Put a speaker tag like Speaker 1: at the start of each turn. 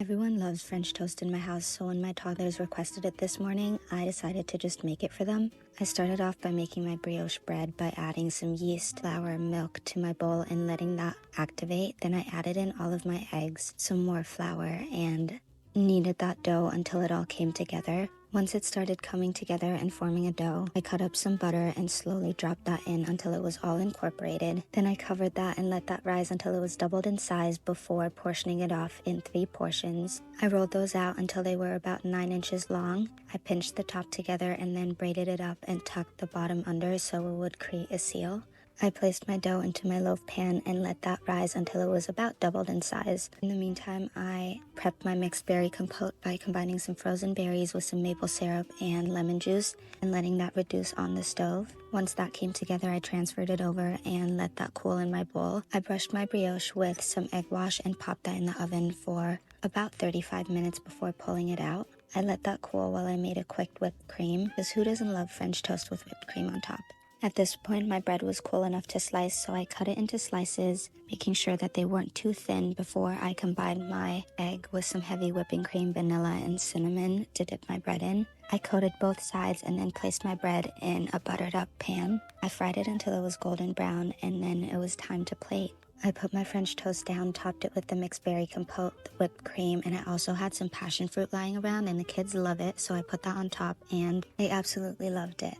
Speaker 1: Everyone loves French toast in my house, so when my toddlers requested it this morning, I decided to just make it for them. I started off by making my brioche bread by adding some yeast, flour, milk to my bowl and letting that activate. Then I added in all of my eggs, some more flour, and kneaded that dough until it all came together. Once it started coming together and forming a dough, I cut up some butter and slowly dropped that in until it was all incorporated. Then I covered that and let that rise until it was doubled in size before portioning it off in 3 portions. I rolled those out until they were about 9 inches long. I pinched the top together and then braided it up and tucked the bottom under so it would create a seal. I placed my dough into my loaf pan and let that rise until it was about doubled in size. In the meantime, I prepped my mixed berry compote by combining some frozen berries with some maple syrup and lemon juice and letting that reduce on the stove. Once that came together, I transferred it over and let that cool in my bowl. I brushed my brioche with some egg wash and popped that in the oven for about 35 minutes before pulling it out. I let that cool while I made a quick whipped cream, because who doesn't love French toast with whipped cream on top? At this point, my bread was cool enough to slice, so I cut it into slices, making sure that they weren't too thin before I combined my egg with some heavy whipping cream, vanilla, and cinnamon to dip my bread in. I coated both sides and then placed my bread in a buttered up pan. I fried it until it was golden brown, and then it was time to plate. I put my French toast down, topped it with the mixed berry compote, the whipped cream, and I also had some passion fruit lying around, and the kids love it, so I put that on top, and they absolutely loved it.